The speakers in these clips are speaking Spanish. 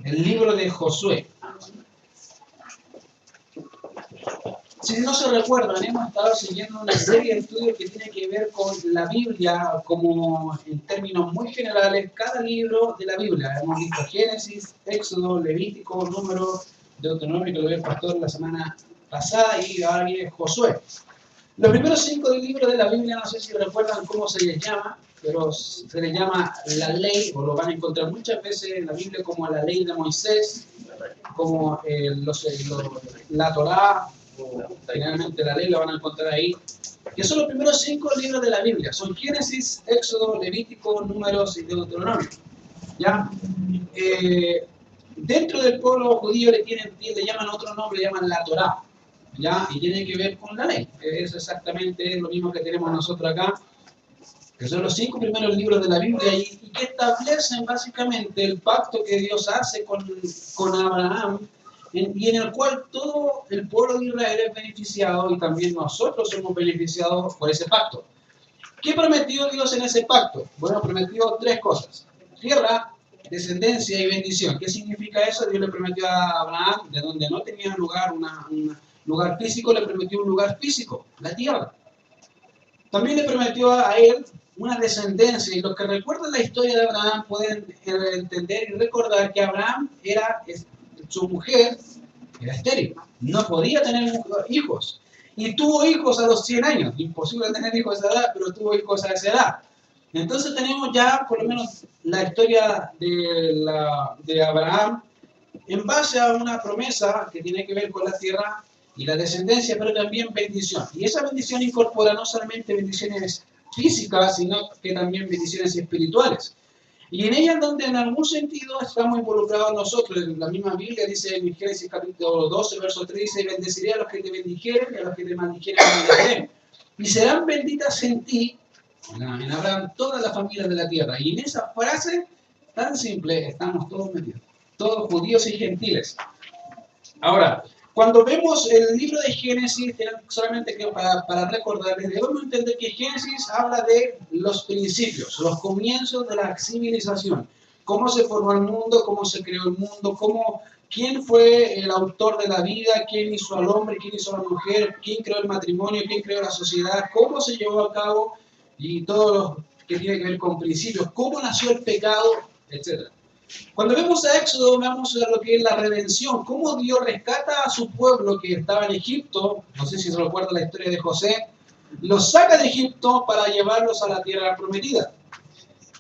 el libro de Josué. Si no se recuerdan, hemos estado siguiendo una serie de estudios que tiene que ver con la Biblia, como en términos muy generales, cada libro de la Biblia. Hemos visto Génesis, Éxodo, Levítico, Números, Deuteronomio, que lo vio el pastor la semana pasada, y ahora viene Josué. Los primeros 5 libros de la Biblia, no sé si recuerdan cómo se les llama, pero se les llama la ley, o lo van a encontrar muchas veces en la Biblia como la ley de Moisés, como la Torá, o generalmente la ley la van a encontrar ahí, que son los primeros 5 libros de la Biblia. Son Génesis, Éxodo, Levítico, Números y Deuteronomio. ¿Ya? Dentro del pueblo judío le llaman otro nombre, le llaman la Torá. ¿Ya? Y tiene que ver con la ley. Es exactamente lo mismo que tenemos nosotros acá, que son los 5 primeros libros de la Biblia y que establecen básicamente el pacto que Dios hace con Abraham, y en el cual todo el pueblo de Israel es beneficiado y también nosotros somos beneficiados por ese pacto. ¿Qué prometió Dios en ese pacto? Bueno, prometió 3 cosas: tierra, descendencia y bendición. ¿Qué significa eso? Dios le prometió a Abraham, de donde no tenía lugar un lugar físico, le prometió un lugar físico, la tierra. También le prometió a él una descendencia, y los que recuerdan la historia de Abraham pueden entender y recordar que Abraham su mujer era estéril, no podía tener hijos, y tuvo hijos a los 100 años, imposible tener hijos a esa edad, pero tuvo hijos a esa edad. Entonces tenemos ya por lo menos la historia de Abraham en base a una promesa que tiene que ver con la tierra y la descendencia, pero también bendición. Y esa bendición incorpora no solamente bendiciones físicas, sino que también bendiciones espirituales. Y en ella donde en algún sentido estamos involucrados nosotros. En la misma Biblia dice en Génesis capítulo 12, verso 3, dice: bendeciré a los que te bendijeren y a los que te maldijeren maldeciré. Y serán benditas en ti, en Abraham, todas las familias de la tierra. Y en esa frase tan simple estamos todos metidos, todos judíos y gentiles. Ahora, cuando vemos el libro de Génesis, solamente para recordarles, debemos entender que Génesis habla de los principios, los comienzos de la civilización, cómo se formó el mundo, cómo se creó el mundo, quién fue el autor de la vida, quién hizo al hombre, quién hizo a la mujer, quién creó el matrimonio, quién creó la sociedad, cómo se llevó a cabo, y todo lo que tiene que ver con principios, cómo nació el pecado, etc. Cuando vemos a Éxodo, vemos a lo que es la redención, cómo Dios rescata a su pueblo que estaba en Egipto. No sé si se recuerda la historia de José, los saca de Egipto para llevarlos a la tierra prometida.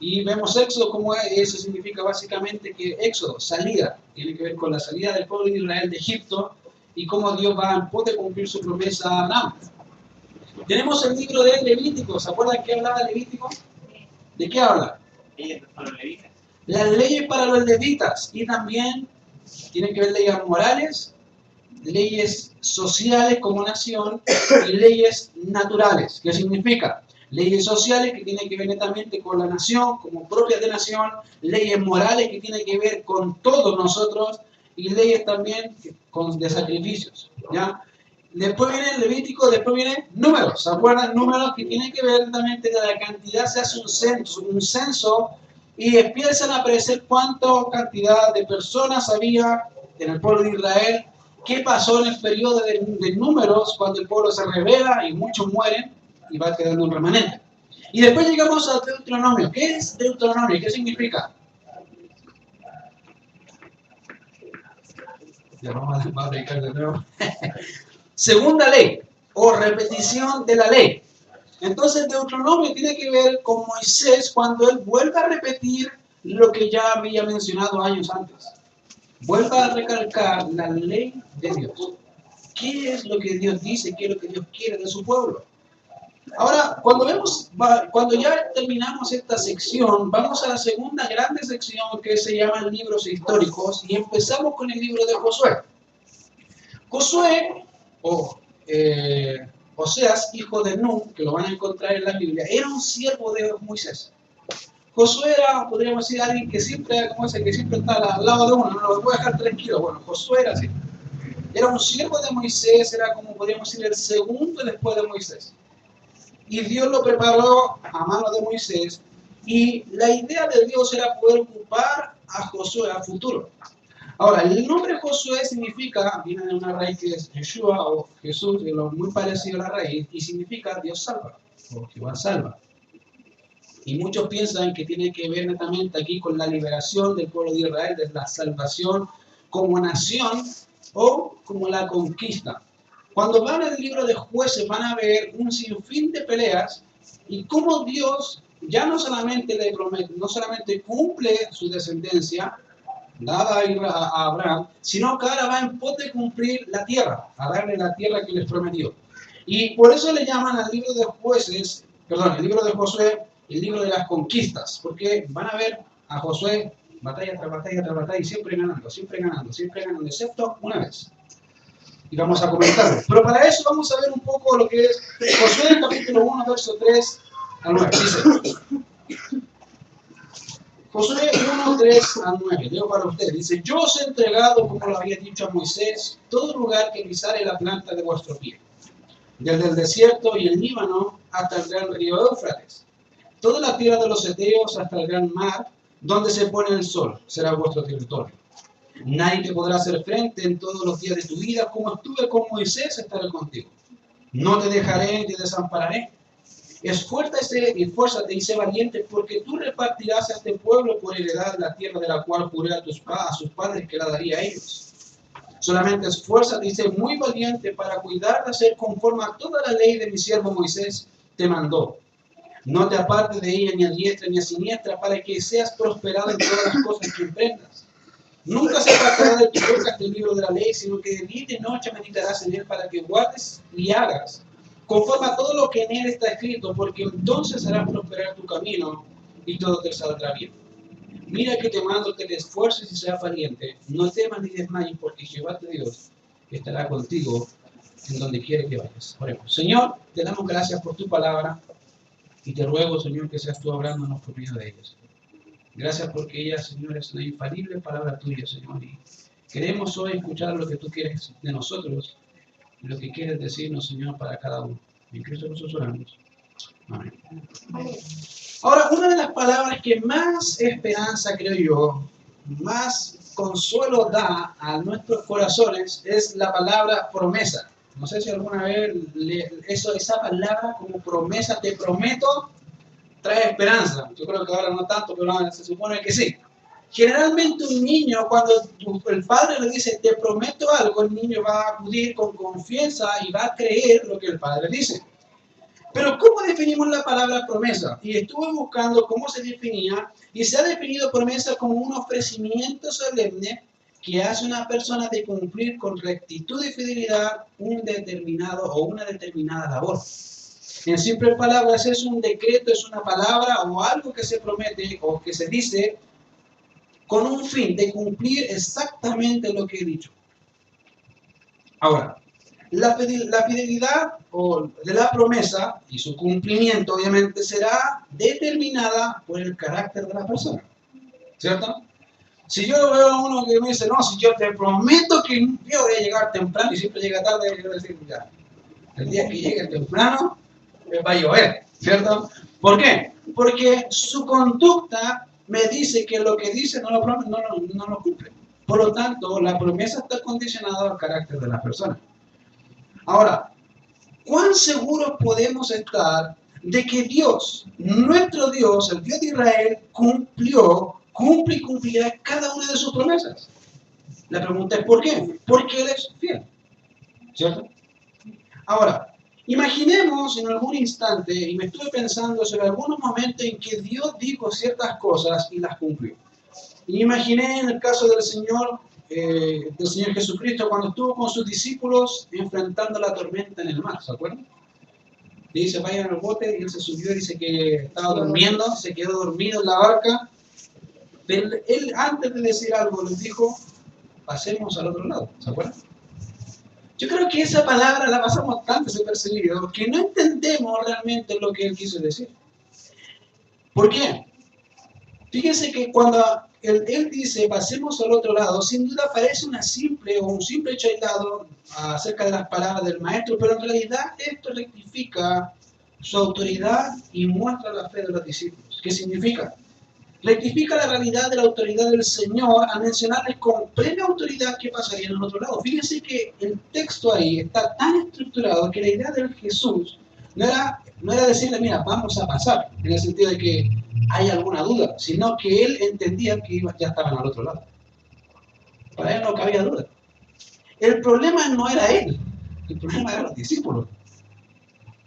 Y vemos Éxodo como eso significa básicamente que Éxodo, salida, tiene que ver con la salida del pueblo de Israel de Egipto y cómo Dios va en pos de cumplir su promesa a Abraham. Tenemos el libro de Levítico. ¿Se acuerdan qué hablaba Levítico? ¿De qué habla? Las leyes para los levitas, y también tienen que ver leyes morales, leyes sociales como nación y leyes naturales. ¿Qué significa? Leyes sociales que tienen que ver netamente con la nación, como propias de nación, leyes morales que tienen que ver con todos nosotros, y leyes también de sacrificios. ¿Ya? Después viene Levítico, después viene Números. ¿Se acuerdan? Números que tienen que ver netamente de la cantidad, se hace un censo y empiezan a aparecer cuánta cantidad de personas había en el pueblo de Israel, qué pasó en el periodo de Números, cuando el pueblo se rebela y muchos mueren y va quedando un remanente. Y después llegamos a Deuteronomio. ¿Qué es Deuteronomio? ¿Qué significa? Ya vamos a predicar de nuevo. Segunda ley, o repetición de la ley. Entonces Deuteronomio tiene que ver con Moisés cuando él vuelve a repetir lo que ya había mencionado años antes. Vuelve a recalcar la ley de Dios. ¿Qué es lo que Dios dice? ¿Qué es lo que Dios quiere de su pueblo? Ahora, cuando ya terminamos esta sección, vamos a la segunda grande sección que se llama libros históricos, y empezamos con el libro de Josué. Josué, Oseas, hijo de Nun, que lo van a encontrar en la Biblia, era un siervo de Moisés. Josué era, podríamos decir, alguien que siempre, como ese, que siempre está al lado de uno, no lo puede dejar tranquilo. Bueno, Josué era así. Era un siervo de Moisés, era como podríamos decir el segundo después de Moisés. Y Dios lo preparó a mano de Moisés, y la idea de Dios era poder ocupar a Josué a futuro. Ahora, el nombre Josué significa, viene de una raíz que es Yeshua o Jesús, que es muy parecido a la raíz, y significa Dios salva, o Jehová salva. Y muchos piensan que tiene que ver netamente aquí con la liberación del pueblo de Israel, de la salvación como nación o como la conquista. Cuando van al libro de Jueces van a ver un sinfín de peleas y cómo Dios ya no solamente le promete, no solamente cumple su descendencia dada a Abraham, sino que ahora va en pos de cumplir la tierra, a darle la tierra que les prometió. Y por eso le llaman al libro de Jueces, perdón, el libro de Josué, el libro de las conquistas, porque van a ver a Josué batalla tras batalla tras batalla y siempre ganando, siempre ganando, siempre ganando, excepto una vez. Y vamos a comentarlo. Pero para eso vamos a ver un poco lo que es Josué capítulo 1, verso 3 al 9. Dice, Josué 1, 3 al 9, leo para ustedes. Dice, yo os he entregado, como lo había dicho a Moisés, todo lugar que pisare la planta de vuestro pie, desde el desierto y el Líbano hasta el gran río Éufrates, toda la tierra de los heteos hasta el gran mar, donde se pone el sol, será vuestro territorio. Nadie te podrá hacer frente en todos los días de tu vida, como estuve con Moisés, estaré contigo. No te dejaré ni te desampararé. Esfuérzate y sé valiente, porque tú repartirás a este pueblo por heredad la tierra de la cual juré a sus padres que la daría a ellos. Solamente esfuérzate y sé muy valiente para cuidar de hacer conforme a toda la ley de mi siervo Moisés te mandó. No te apartes de ella ni a diestra ni a siniestra, para que seas prosperado en todas las cosas que emprendas. Nunca se apartará de tu boca este libro de la ley, sino que de día y de noche meditarás en él, para que guardes y hagas conforme a todo lo que en él está escrito, porque entonces harás prosperar tu camino y todo te saldrá bien. Mira que te mando que te esfuerces y seas valiente, no temas ni desmayes, porque Jehová tu Dios estará contigo en donde quiera que vayas. Oremos. Señor, te damos gracias por tu palabra y te ruego, Señor, que seas tú hablándonos por medio de ellas. Gracias porque ella, Señor, es una infalible palabra tuya, Señor. Y queremos hoy escuchar lo que tú quieres de nosotros y lo que quieres decirnos, Señor, para cada uno. En Cristo Jesús oramos. Amén. Ahora, una de las palabras que más esperanza, creo yo, más consuelo da a nuestros corazones es la palabra promesa. No sé si alguna vez esa palabra como promesa, te prometo, trae esperanza. Yo creo que ahora no tanto, pero se supone que sí. Generalmente un niño, cuando el padre le dice, te prometo algo, el niño va a acudir con confianza y va a creer lo que el padre dice. Pero ¿cómo definimos la palabra promesa? Y estuve buscando cómo se definía, y se ha definido promesa como un ofrecimiento solemne que hace una persona de cumplir con rectitud y fidelidad un determinado o una determinada labor. En simples palabras, es un decreto, es una palabra o algo que se promete o que se dice con un fin de cumplir exactamente lo que he dicho. Ahora, la fidelidad o de la promesa y su cumplimiento obviamente será determinada por el carácter de la persona, ¿cierto? Si yo veo a uno que me dice, no, si yo te prometo que yo voy a llegar temprano y siempre llega tarde, yo voy a decir, ya, el día que llegue temprano va a llover, ¿cierto? ¿Por qué? Porque su conducta me dice que lo que dice no lo cumple. Por lo tanto, la promesa está condicionada al carácter de la persona. Ahora, ¿cuán seguros podemos estar de que Dios, nuestro Dios, el Dios de Israel, cumple y cumplirá cada una de sus promesas? La pregunta es ¿por qué? Porque Él es fiel, ¿cierto? Ahora, imaginemos en algún instante, y me estuve pensando sobre algunos momentos en que Dios dijo ciertas cosas y las cumplió. Y imaginé en el caso del Señor Jesucristo cuando estuvo con sus discípulos enfrentando la tormenta en el mar, ¿se acuerdan? Y dice, vayan al bote, y él se subió y dice que estaba durmiendo, se quedó dormido en la barca. Pero él antes de decir algo les dijo, pasemos al otro lado, ¿se acuerdan? Yo creo que esa palabra la pasamos tan desapercibido que no entendemos realmente lo que él quiso decir. ¿Por qué? Fíjense que cuando él dice pasemos al otro lado, sin duda parece un simple hecho aislado acerca de las palabras del maestro, pero en realidad esto rectifica su autoridad y muestra la fe de los discípulos. ¿Qué significa? Rectifica la realidad de la autoridad del Señor al mencionarles con plena autoridad qué pasaría en el otro lado. Fíjense que el texto ahí está tan estructurado que la idea de Jesús no era decirle, mira, vamos a pasar, en el sentido de que hay alguna duda, sino que él entendía que ya estaban al otro lado. Para él no cabía duda. El problema no era él, el problema eran los discípulos.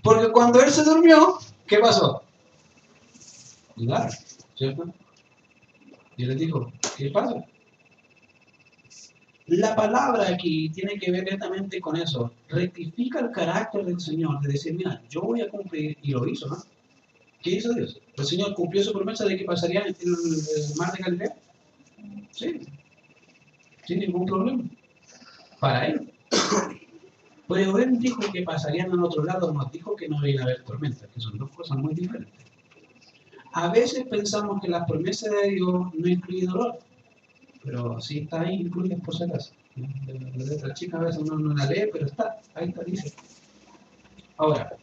Porque cuando él se durmió, ¿qué pasó? Dudaron, ¿cierto? Y él les dijo, ¿qué pasa? La palabra aquí tiene que ver directamente con eso. Rectifica el carácter del Señor, de decir, mira, yo voy a cumplir, y lo hizo, ¿no? ¿Qué hizo Dios? El Señor cumplió su promesa de que pasaría el mar de Galilea. Sí, sin ningún problema. Para él. Pero él dijo que pasarían al otro lado, nos dijo que no iba a haber tormentas, que son dos cosas muy diferentes. A veces pensamos que la promesa de Dios no incluye dolor, pero sí está ahí, incluye por si acaso. La letra chica a veces uno no la lee, pero está, ahí está, dice. Ahora,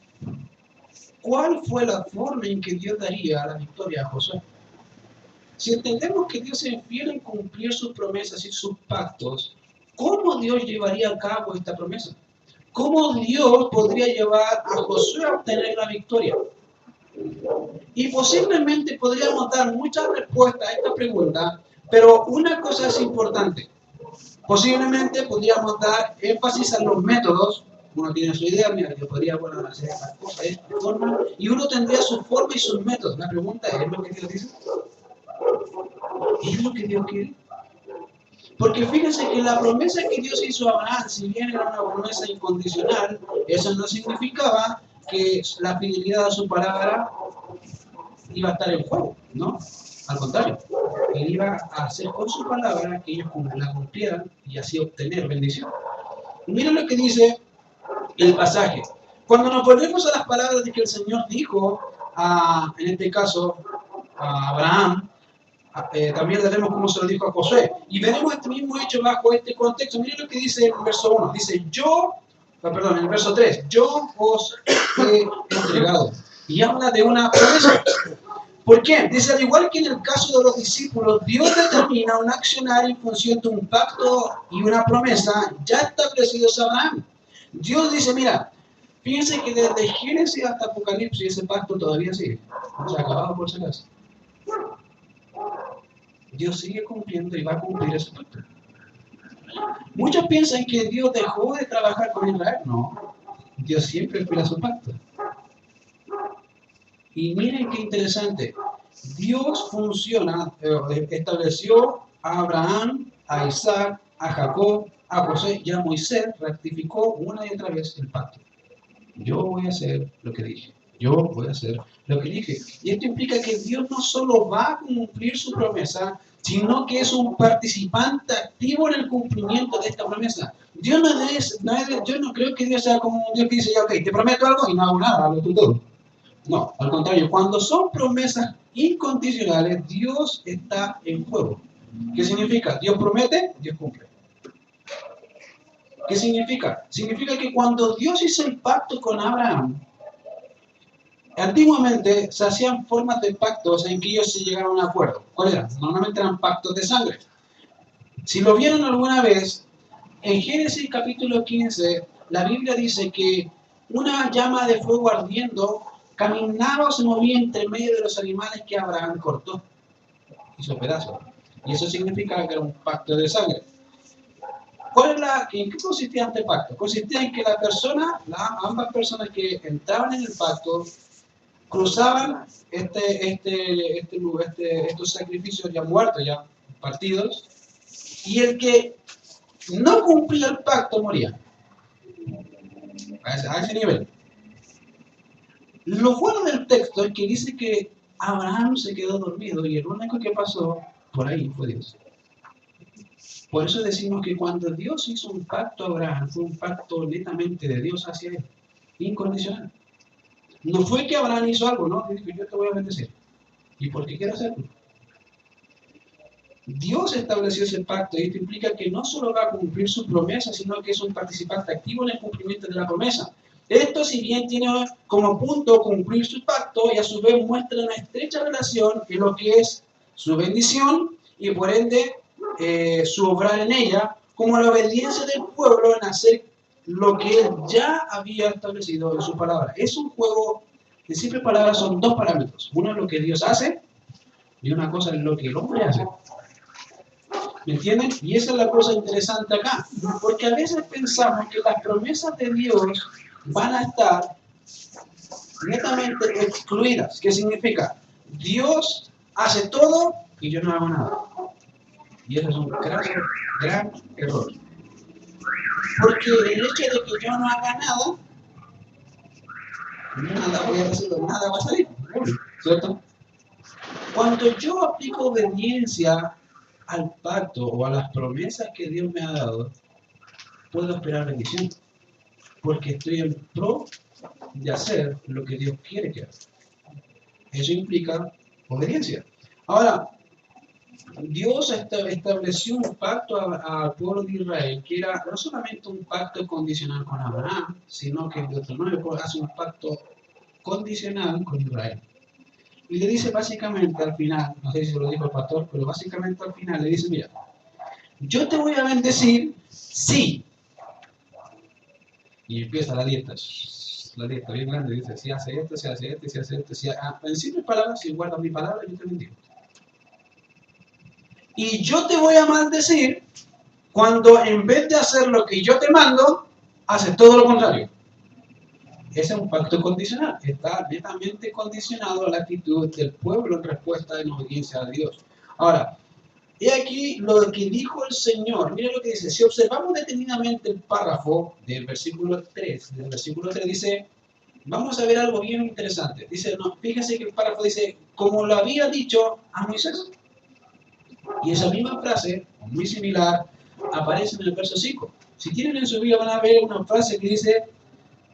¿cuál fue la forma en que Dios daría la victoria a Josué? Si entendemos que Dios es fiel en cumplir sus promesas y sus pactos, ¿cómo Dios llevaría a cabo esta promesa? ¿Cómo Dios podría llevar a Josué a obtener la victoria? Y posiblemente podríamos dar muchas respuestas a esta pregunta, pero una cosa es importante. Posiblemente podríamos dar énfasis a los métodos. Uno tiene su idea, mira, yo podría hacer estas cosas de esta forma, y uno tendría su forma y sus métodos. La pregunta es lo que Dios dice. ¿Es lo que Dios quiere? Porque fíjense que la promesa que Dios hizo a Abraham, si bien era una promesa incondicional, eso no significaba que la fidelidad a su palabra iba a estar en juego, ¿no? Al contrario, él iba a hacer con su palabra que ellos la cumplieran y así obtener bendición. Miren lo que dice el pasaje. Cuando nos ponemos a las palabras de que el Señor dijo, en este caso, a Abraham, también veremos cómo se lo dijo a Josué. Y veremos este mismo hecho bajo este contexto. Miren lo que dice en el verso 1. Dice, en el verso 3, yo os he entregado. Y habla de una promesa. ¿Por qué? Dice, al igual que en el caso de los discípulos, Dios determina un accionar en función de un pacto y una promesa ya establecidos a Abraham. Dios dice, mira, fíjense que desde Génesis hasta Apocalipsis ese pacto todavía sigue. No se ha acabado por si acaso. Dios sigue cumpliendo y va a cumplir ese pacto. Muchos piensan que Dios dejó de trabajar con Israel. No, Dios siempre cumple su pacto. Y miren qué interesante. Dios funciona, estableció a Abraham, a Isaac, a Jacob, a José y a Moisés, ratificó una y otra vez el pacto. Yo voy a hacer lo que dije. Yo voy a hacer lo que dije. Y esto implica que Dios no solo va a cumplir su promesa, sino que es un participante activo en el cumplimiento de esta promesa. Yo no creo que Dios sea como un Dios que dice, ya, ok, te prometo algo y no hago nada, hago tú todo. No, al contrario, cuando son promesas incondicionales, Dios está en juego. ¿Qué significa? Dios promete, Dios cumple. ¿Qué significa? Significa que cuando Dios hizo el pacto con Abraham, antiguamente se hacían formas de pactos en que ellos se llegaron a un acuerdo. ¿Cuáles eran? Normalmente eran pactos de sangre. Si lo vieron alguna vez, en Génesis capítulo 15, la Biblia dice que una llama de fuego ardiendo caminaba o se movía entre medio de los animales que Abraham cortó. Hizo pedazos. Y eso significaba que era un pacto de sangre. ¿En qué consistía este pacto? Consistía en que ambas personas que entraban en el pacto, cruzaban estos sacrificios ya muertos, ya partidos, y el que no cumplía el pacto moría. A ese nivel. Lo bueno del texto es que dice que Abraham se quedó dormido y el único que pasó por ahí fue Dios. Por eso decimos que cuando Dios hizo un pacto a Abraham, fue un pacto netamente de Dios hacia él, incondicional. No fue que Abraham hizo algo, ¿no? Dijo, yo te voy a bendecir. ¿Y por qué quiero hacerlo? Dios estableció ese pacto y esto implica que no solo va a cumplir su promesa, sino que es un participante activo en el cumplimiento de la promesa. Esto, si bien tiene como punto cumplir su pacto y a su vez muestra una estrecha relación en lo que es su bendición y por ende su obrar en ella, como la obediencia del pueblo en hacer lo que él ya había establecido en su palabra. Es un juego, en simples palabras, son dos parámetros. Uno es lo que Dios hace y una cosa es lo que el hombre hace. ¿Me entienden? Y esa es la cosa interesante acá, porque a veces pensamos que las promesas de Dios van a estar netamente excluidas. ¿Qué significa? Dios hace todo y yo no hago nada. Y eso es un gran error. Porque el hecho de que yo no haga nada voy a recibir, nada va a salir, ¿cierto? Cuando yo aplico obediencia al pacto o a las promesas que Dios me ha dado, puedo esperar bendición, porque estoy en pro de hacer lo que Dios quiere que haga. Eso implica obediencia. Ahora, Dios estableció un pacto al pueblo de Israel, que era no solamente un pacto condicional con Abraham, sino que en Deuteronomio hace un pacto condicional con Israel. Y le dice básicamente al final, no sé si se lo dijo el pastor, pero básicamente al final le dice, mira, yo te voy a bendecir, sí. Y empieza la dieta bien grande, dice, si hace esto, si hace esto, si hace esto, si hace... en simples palabras, si guardas mi palabra, yo te bendigo. Y yo te voy a maldecir cuando en vez de hacer lo que yo te mando, haces todo lo contrario. Ese es un pacto condicional. Está netamente condicionado a la actitud del pueblo en respuesta en obediencia a Dios. Ahora, he aquí lo que dijo el Señor. Mira lo que dice. Si observamos detenidamente el párrafo del versículo 3, dice, vamos a ver algo bien interesante. Dice, no, fíjense que el párrafo dice, como lo había dicho a Moisés. Y esa misma frase, muy similar, aparece en el verso 5. Si tienen en su Biblia van a ver una frase que dice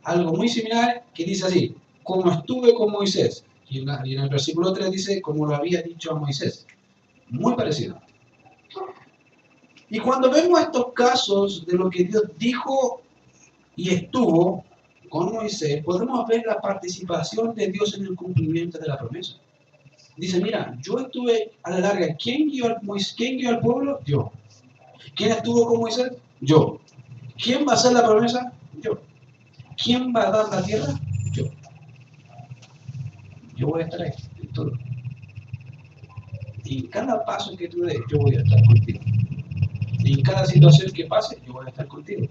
algo muy similar, que dice así, como estuve con Moisés. Y en el versículo 3 dice, como lo había dicho a Moisés. Muy parecido. Y cuando vemos estos casos de lo que Dios dijo y estuvo con Moisés, podemos ver la participación de Dios en el cumplimiento de la promesa. Dice, mira, yo estuve a la larga. ¿Quién guió al pueblo? Yo. ¿Quién estuvo con Moisés? Yo. ¿Quién va a hacer la promesa? Yo. ¿Quién va a dar la tierra? Yo. Yo voy a estar ahí, en todo. Y en cada paso que tú des, yo voy a estar contigo. Y en cada situación que pase, yo voy a estar contigo.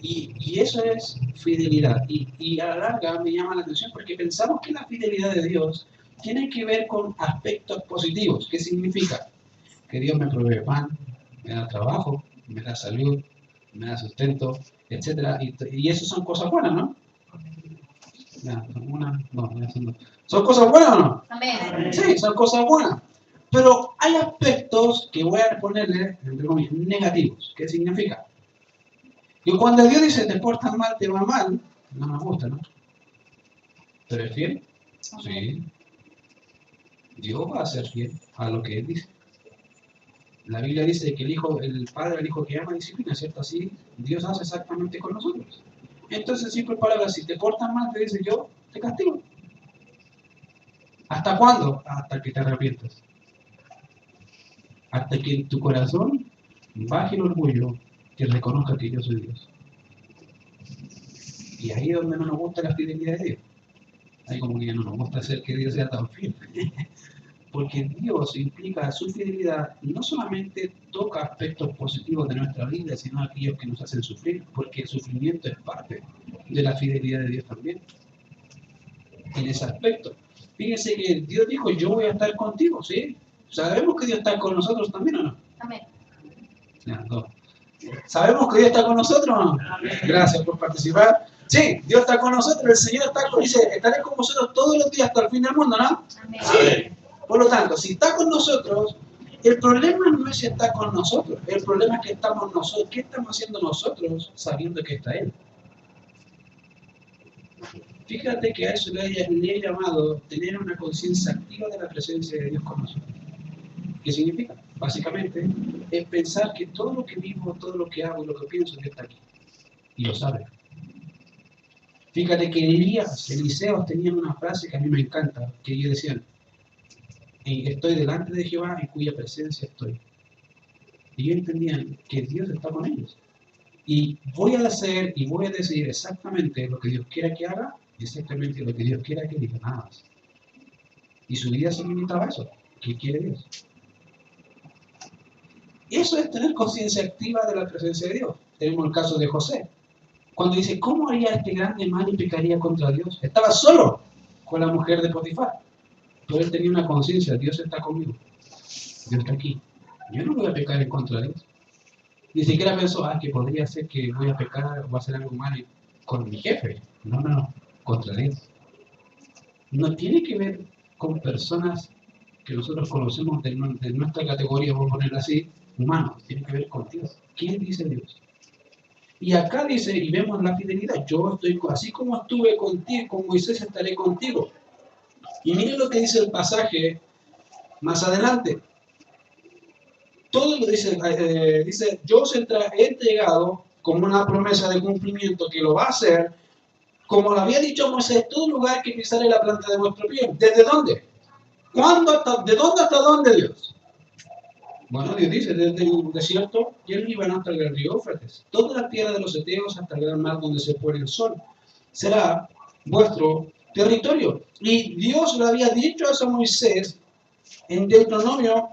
Y eso es fidelidad. Y a la larga me llama la atención porque pensamos que la fidelidad de Dios tiene que ver con aspectos positivos. ¿Qué significa? Que Dios me provee pan, me da trabajo, me da salud, me da sustento, etc. Y eso son cosas buenas, ¿no? ¿Son cosas buenas o no? Amén. Sí, son cosas buenas. Pero hay aspectos que voy a ponerle, entre comillas, negativos. ¿Qué significa? Que cuando Dios dice te portas mal, te va mal, no nos gusta, ¿no? ¿Pero es fiel? Sí. Dios va a ser fiel a lo que Él dice. La Biblia dice que el padre al hijo que ama disciplina, ¿cierto? Así Dios hace exactamente con nosotros. Entonces, simple palabras, si te portas mal, te dice yo, te castigo. ¿Hasta cuándo? Hasta que te arrepientas. Hasta que en tu corazón baje el orgullo que reconozca que yo soy Dios. Y ahí es donde no nos gusta la fidelidad de Dios. Ahí como que ya no nos gusta hacer que Dios sea tan fiel. Porque Dios implica su fidelidad, no solamente toca aspectos positivos de nuestra vida, sino aquellos que nos hacen sufrir, porque el sufrimiento es parte de la fidelidad de Dios también. En ese aspecto. Fíjense que Dios dijo, yo voy a estar contigo, ¿sí? ¿Sabemos que Dios está con nosotros también o no? Amén. No. ¿Sabemos que Dios está con nosotros o no? Amén. Gracias por participar. Sí, Dios está con nosotros, el Señor dice, estaré con vosotros todos los días hasta el fin del mundo, ¿no? Amén. Sí. Por lo tanto, si está con nosotros, el problema no es si está con nosotros, el problema es que estamos nosotros. ¿Qué estamos haciendo nosotros sabiendo que está Él? Fíjate que a eso le he llamado tener una conciencia activa de la presencia de Dios con nosotros. ¿Qué significa? Básicamente, es pensar que todo lo que vivo, todo lo que hago y lo que pienso, Dios está aquí. Y lo sabe. Fíjate que Elías, Eliseo tenían una frase que a mí me encanta, que ellos decían, y estoy delante de Jehová en cuya presencia estoy. Y ellos entendían que Dios está con ellos. Y voy a hacer y voy a decidir exactamente lo que Dios quiera que haga y exactamente lo que Dios quiera que diga, nada más. Y su vida se limitaba a eso. ¿Qué quiere Dios? Eso es tener conciencia activa de la presencia de Dios. Tenemos el caso de José. Cuando dice, ¿cómo haría este grande mal y pecaría contra Dios? Estaba solo con la mujer de Potifar. Pero él tenía una conciencia, Dios está conmigo. Dios está aquí. Yo no voy a pecar en contra de Dios. Ni siquiera pensó, que podría ser que voy a pecar o hacer algo mal con mi jefe. No, contra Dios. No tiene que ver con personas que nosotros conocemos de nuestra categoría, vamos a ponerlo así, humanos. Tiene que ver con Dios. ¿Quién dice Dios? Y acá dice, y vemos la fidelidad, yo estoy, así como estuve contigo, con Moisés estaré contigo. Y miren lo que dice el pasaje más adelante. Todo lo dice, yo os he entregado como una promesa de cumplimiento que lo va a hacer, como lo había dicho Moisés, todo lugar que pisare la planta de vuestro pie. ¿Desde dónde? ¿De dónde hasta dónde, Dios? Bueno, Dios dice, desde el desierto y el Líbano hasta el gran río Éufrates, toda la tierra de los Eteos hasta el gran mar donde se pone el sol, será vuestro territorio. Y Dios le había dicho a Moisés en Deuteronomio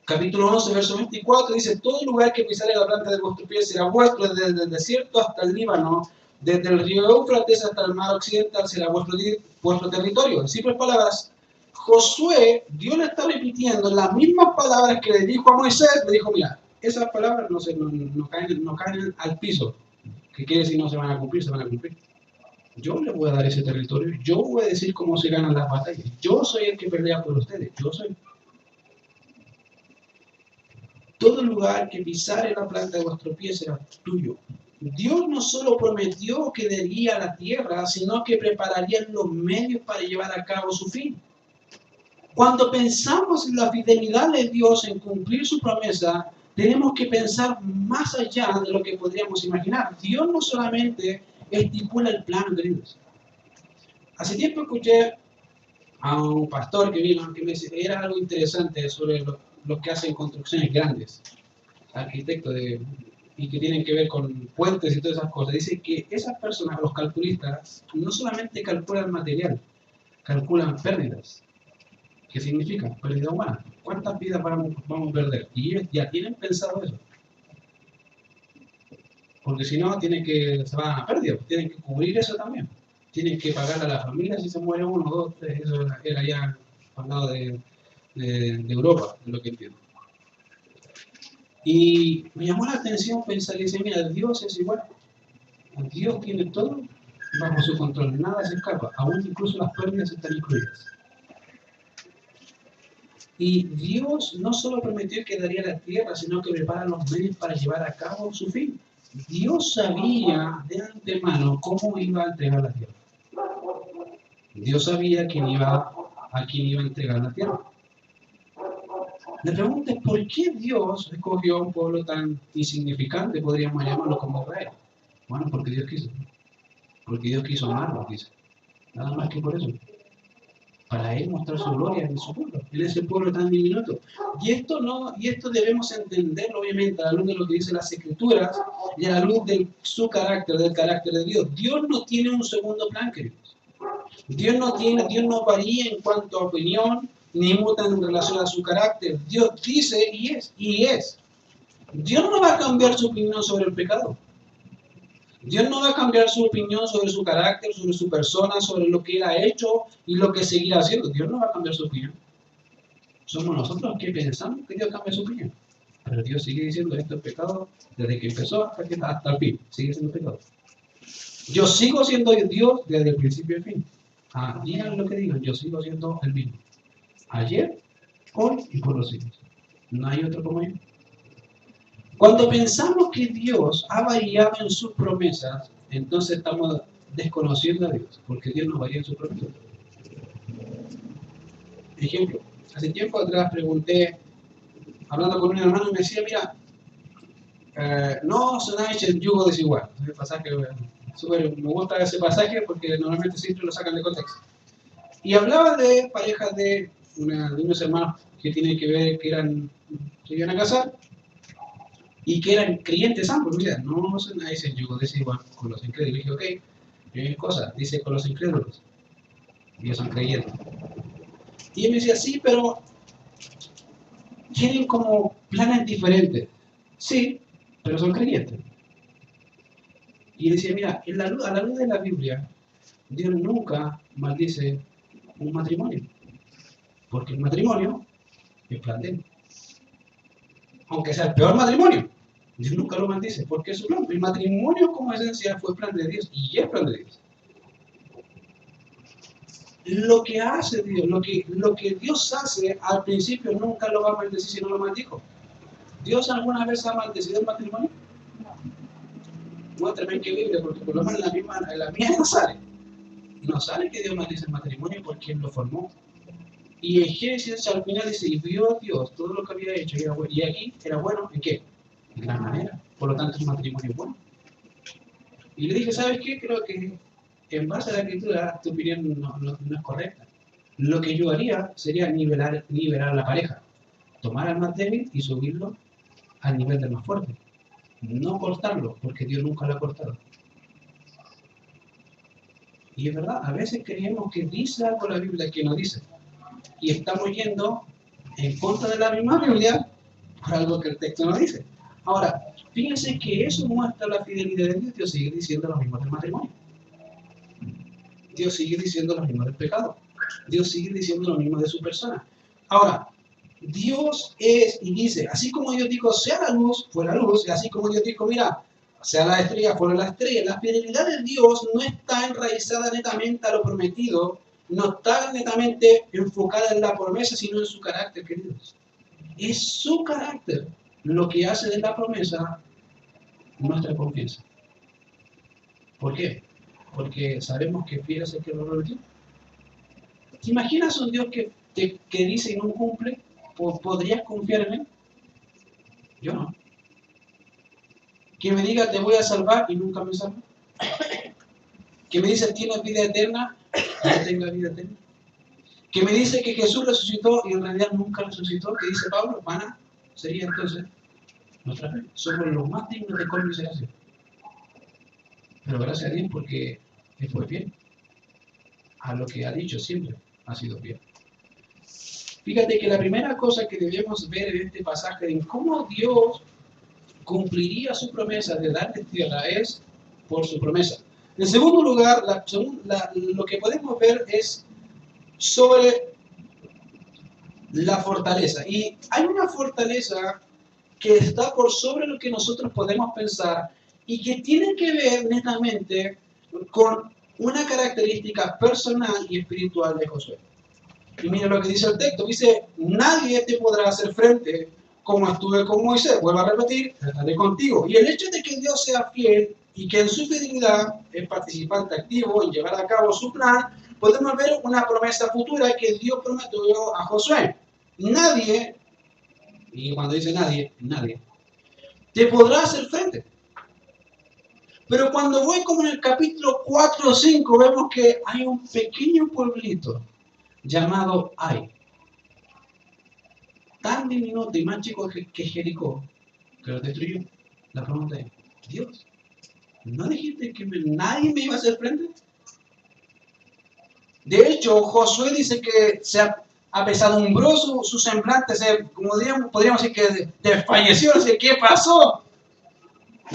capítulo 11, verso 24, dice, todo lugar que pisare la planta de vuestro pie será vuestro, desde el desierto hasta el Líbano, desde el río Éufrates hasta el mar occidental será vuestro territorio. En simples palabras, Josué, Dios le está repitiendo las mismas palabras que le dijo a Moisés, le dijo, mira, esas palabras no caen al piso, que quiere decir no se van a cumplir, se van a cumplir. Yo les voy a dar ese territorio, yo voy a decir cómo se ganan las batallas, yo soy el que pelea por ustedes, yo soy. Todo lugar que pisare la planta de vuestro pie será tuyo. Dios no solo prometió que daría la tierra, sino que prepararía los medios para llevar a cabo su fin. Cuando pensamos en la fidelidad de Dios en cumplir su promesa, tenemos que pensar más allá de lo que podríamos imaginar. Dios no solamente estipula el plano de Dios. Hace tiempo escuché a un pastor que vino, que me decía, era algo interesante sobre los que hacen construcciones grandes, arquitectos y que tienen que ver con puentes y todas esas cosas. Dice que esas personas, los calculistas, no solamente calculan material, calculan pérdidas. ¿Qué significa? Pérdida humana. ¿Cuántas vidas vamos a perder? Y ellos ya tienen pensado eso. Porque si no, se van a pérdida, tienen que cubrir eso también. Tienen que pagar a la familia si se muere uno, dos, tres. Eso era ya hablado de Europa, de lo que entiendo. Y me llamó la atención pensar y decir, mira, Dios es igual. Dios tiene todo bajo su control, nada se escapa, aún incluso las pérdidas están incluidas. Y Dios no solo prometió que daría la tierra, sino que prepara los medios para llevar a cabo su fin. Dios sabía de antemano cómo iba a entregar la tierra. Dios sabía a quién iba a entregar la tierra. La pregunta es, ¿por qué Dios escogió a un pueblo tan insignificante, podríamos llamarlo como Israel? Bueno, porque Dios quiso. Porque Dios quiso amarlo, dice. Nada más que por eso. Para Él mostrar su gloria en su pueblo, en ese pueblo tan diminuto. Y esto debemos entenderlo, obviamente, a la luz de lo que dicen las Escrituras y a la luz de su carácter, del carácter de Dios. Dios no tiene un segundo plan, queridos. Dios no varía en cuanto a opinión, ni muta en relación a su carácter. Dios dice y es. Dios no va a cambiar su opinión sobre el pecado. Dios no va a cambiar su opinión sobre su carácter, sobre su persona, sobre lo que Él ha hecho y lo que seguirá haciendo. Dios no va a cambiar su opinión. Somos nosotros que pensamos que Dios cambia su opinión. Pero Dios sigue diciendo esto es pecado desde que empezó hasta el fin. Sigue siendo pecado. Yo sigo siendo Dios desde el principio al fin. Digan lo que digan, yo sigo siendo el mismo. Ayer, hoy y por los siglos. No hay otro como yo. Cuando pensamos que Dios ha variado en sus promesas, entonces estamos desconociendo a Dios, porque Dios no varía en sus promesas. Ejemplo, hace tiempo atrás pregunté, hablando con un hermano, y me decía, mira, no sonáis el yugo desigual. Ese pasaje, me gusta ese pasaje porque normalmente siempre lo sacan de contexto. Y hablaba de parejas de de unos hermanos que tienen que ver que se iban a casar y que eran creyentes ambos. Mira, no son a ese yugo, dice igual con los incrédulos. Dije, ok, hay cosa, dice con los incrédulos. Y ellos son creyentes. Y él me decía, sí, pero tienen como planes diferentes. Sí, pero son creyentes. Y decía, mira, a la luz de la Biblia, Dios nunca maldice un matrimonio. Porque el matrimonio es plan de él. Aunque sea el peor matrimonio, Dios nunca lo maldice, porque es su plan. El matrimonio como esencia fue plan de Dios y es plan de Dios. Lo que hace Dios, lo que Dios hace al principio nunca lo va a maldecir si no lo maldijo. ¿Dios alguna vez ha maldecido el matrimonio? Muéstrame en qué Biblia, porque por lo menos en la mía no sale. No sale que Dios maldice el matrimonio porque Él lo formó. Y en Génesis al final dice, y vio Dios todo lo que había hecho, y aquí era bueno, ¿en qué? De gran manera. Por lo tanto, el matrimonio es bueno. Y le dije, ¿sabes qué? Creo que en base a la escritura, tu opinión no es correcta. Lo que yo haría sería nivelar a la pareja. Tomar al más débil y subirlo al nivel del más fuerte. No cortarlo, porque Dios nunca lo ha cortado. Y es verdad, a veces creemos que dice algo la Biblia que no dice. Y estamos yendo en contra de la misma Biblia por algo que el texto no dice. Ahora, fíjense que eso muestra la fidelidad de Dios. Dios sigue diciendo lo mismo del matrimonio. Dios sigue diciendo lo mismo del pecado. Dios sigue diciendo lo mismo de su persona. Ahora, Dios es y dice, así como Dios dijo, sea la luz, fue la luz, y así como Dios dijo, mira, sea la estrella, fuera la estrella. La fidelidad de Dios no está enraizada netamente a lo prometido, no está netamente enfocada en la promesa, sino en su carácter, queridos. Es su carácter lo que hace de la promesa nuestra confianza. ¿Por qué? Porque sabemos que fiel es el que lo prometió. ¿Te imaginas un Dios que dice y no cumple? ¿Podrías confiar en él? Yo no. Que me diga te voy a salvar y nunca me salva. Que me dice tienes vida eterna y no tenga vida eterna. Que me dice que Jesús resucitó y en realidad nunca resucitó. Que dice Pablo, vana sería entonces nuestra fe. Somos los más dignos de conmiseración. Pero gracias a Dios porque Él fue fiel. A lo que ha dicho siempre ha sido fiel. Fíjate que la primera cosa que debemos ver en este pasaje en cómo Dios cumpliría su promesa de darles tierra es por su promesa. En segundo lugar, lo que podemos ver es sobre la fortaleza. Y hay una fortaleza que está por sobre lo que nosotros podemos pensar y que tiene que ver netamente con una característica personal y espiritual de Josué. Y mira lo que dice el texto, dice, nadie te podrá hacer frente como estuve con Moisés. Vuelvo a repetir, estaré contigo. Y el hecho de que Dios sea fiel y que en su fidelidad es participante activo en llevar a cabo su plan, podemos ver una promesa futura que Dios prometió a Josué. Nadie, y cuando dice nadie, nadie, te podrá hacer frente. Pero cuando voy como en el capítulo 4 o 5, vemos que hay un pequeño pueblito llamado Ai, tan diminuto y más chico que Jericó, que lo destruyó. La pregunta es, Dios, ¿no dijiste que nadie me iba a hacer frente? De hecho, Josué dice que se apesadumbró su semblante, como podríamos decir que desfalleció, así, ¿qué pasó?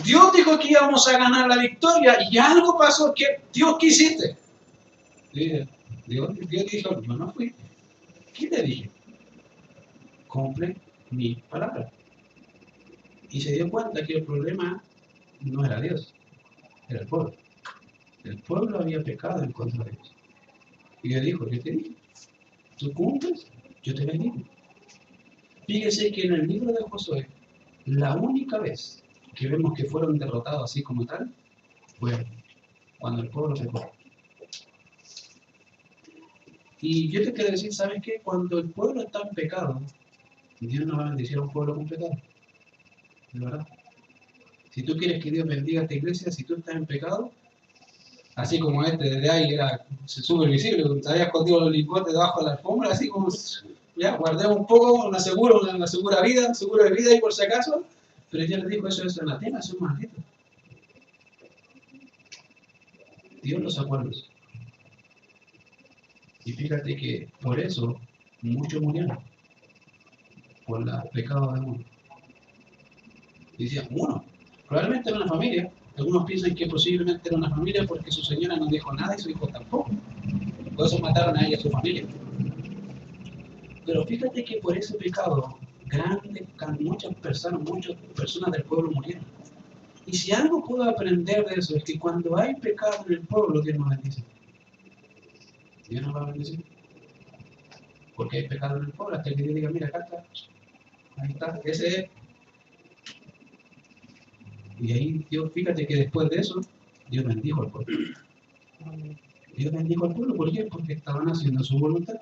Dios dijo que íbamos a ganar la victoria y algo pasó. Dios, ¿qué hiciste? Dios dijo, yo no fui. ¿Qué te dije? Cumple mi palabra. Y se dio cuenta que el problema no era Dios, era el pueblo. El pueblo había pecado en contra de Dios. Y Dios dijo, yo te dije, tú cumples, yo te bendigo. Fíjese que en el libro de Josué, la única vez que vemos que fueron derrotados así como tal, fue cuando el pueblo pecó. Y yo te quiero decir, ¿sabes qué? Cuando el pueblo está en pecado, Dios no va a bendecir a un pueblo con pecado. ¿De verdad? Si tú quieres que Dios bendiga a tu iglesia, si tú estás en pecado, Así como este desde ahí era súper visible, se había escondido los lingotes debajo de la alfombra, así como, ya, guardemos un poco, una segura vida, un seguro de vida y por si acaso. Pero Dios le dijo, eso es anatema, eso es maldito. Dios los sacó a luz. Y fíjate que por eso muchos murieron, por los pecados de uno. Y decía, uno, probablemente era una familia. Algunos piensan que posiblemente era una familia porque su señora no dijo nada y su hijo tampoco. Por eso mataron a ella y a su familia. Pero fíjate que por ese pecado, muchas personas del pueblo murieron. Y si algo puedo aprender de eso es que cuando hay pecado en el pueblo, Dios nos bendice. Dios nos va a bendecir. Porque hay pecado en el pueblo, hasta que Dios diga, mira, acá está. Ahí está, ese es. Y ahí, Dios, fíjate que después de eso, Dios bendijo al pueblo. Dios bendijo al pueblo, ¿por qué? Porque estaban haciendo su voluntad.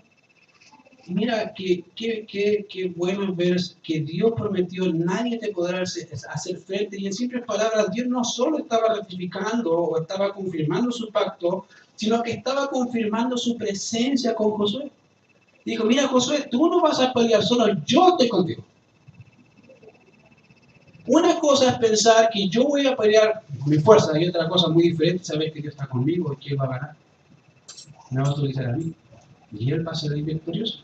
Y mira, qué bueno es ver que Dios prometió, nadie te podrá hacer frente. Y en simples palabras, Dios no solo estaba ratificando o estaba confirmando su pacto, sino que estaba confirmando su presencia con Josué. Dijo, mira Josué, tú no vas a pelear solo, yo estoy contigo. Una cosa es pensar que yo voy a pelear con mi fuerza, y otra cosa muy diferente, saber que Dios está conmigo y que Él va a ganar. Me va a utilizar a mí. Y Él va a ser el victorioso.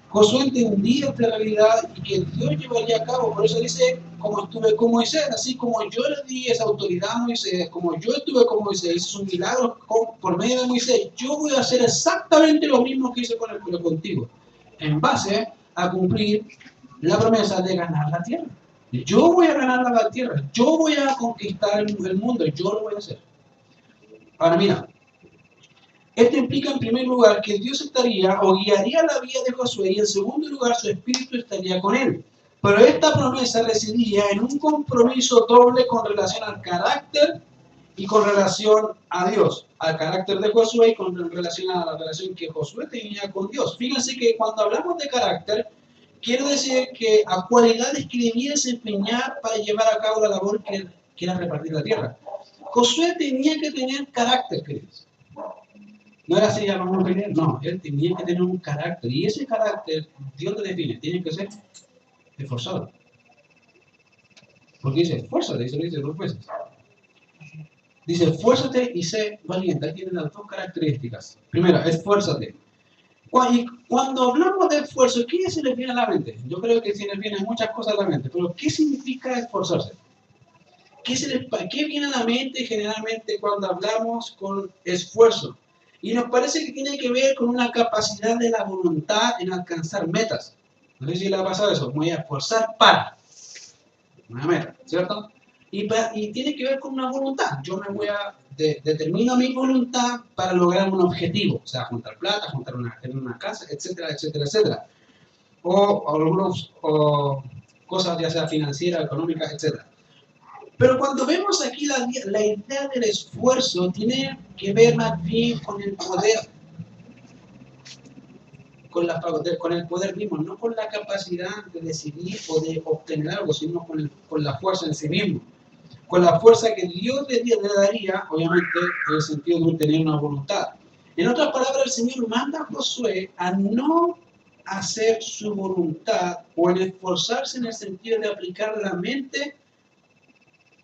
Josué entendía esta realidad y que Dios llevaría a cabo. Por eso dice, como estuve con Moisés, así como yo le di esa autoridad a Moisés, como yo estuve con Moisés, hice un milagro por medio de Moisés, yo voy a hacer exactamente lo mismo que hice contigo, en base a cumplir la promesa de ganar la tierra. Yo voy a ganar la tierra, yo voy a conquistar el mundo, yo lo voy a hacer. Ahora mira, esto implica en primer lugar que Dios estaría o guiaría la vida de Josué y en segundo lugar su espíritu estaría con él. Pero esta promesa residía en un compromiso doble con relación al carácter y con relación a Dios, al carácter de Josué y con relación a la relación que Josué tenía con Dios. Fíjense que cuando hablamos de carácter, quiere decir que a cualidades que debía desempeñar para llevar a cabo la labor que era repartir la tierra. Josué tenía que tener carácter, queridos. No era así, ya vamos a pelear. No, él tenía que tener un carácter. Y ese carácter, Dios te define, tiene que ser esforzado. Porque dice, esfuérzate, y lo dice dos veces. Dice, esfuérzate y sé valiente. Ahí tienen las dos características. Primera, esfuérzate. Y cuando hablamos de esfuerzo, ¿qué se les viene a la mente? Yo creo que se les vienen muchas cosas a la mente, pero ¿qué significa esforzarse? ¿Qué viene a la mente generalmente cuando hablamos con esfuerzo? Y nos parece que tiene que ver con una capacidad de la voluntad en alcanzar metas. No sé si le ha pasado eso, me voy a esforzar para una meta, ¿cierto? Y tiene que ver con una voluntad. Yo determino mi voluntad para lograr un objetivo, o sea, juntar plata, tener una casa, etcétera, etcétera, etcétera. O cosas ya sea financieras, económicas, etcétera. Pero cuando vemos aquí la idea del esfuerzo, tiene que ver más bien con el poder, con el poder mismo, no con la capacidad de decidir o de obtener algo, sino con la fuerza en sí mismo. Con la fuerza que Dios le daría, obviamente, en el sentido de tener una voluntad. En otras palabras, el Señor manda a Josué a no hacer su voluntad o en esforzarse en el sentido de aplicar la mente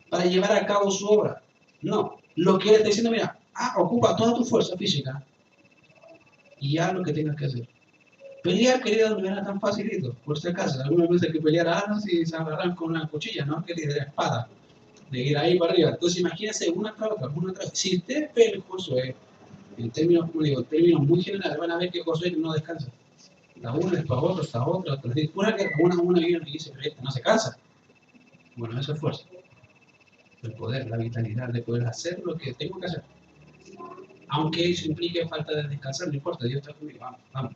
para llevar a cabo su obra. No, lo que él está diciendo, mira, ocupa toda tu fuerza física y haz lo que tengas que hacer. Pelear, querido, no era tan facilito, por si acaso. Algunas veces que pelear si se agarran con una cuchilla, ¿no? Que de la espada, de ir ahí para arriba. Entonces imagínense una tras otra. Si usted ve el Josué, en términos, como digo, en términos muy generales, van a ver que Josué no descansa. La una, después otra, una viene y dice, pero no se cansa. Bueno, eso es fuerza. El poder, la vitalidad de poder hacer lo que tengo que hacer. Aunque eso implique falta de descansar, no importa, Dios está conmigo, vamos.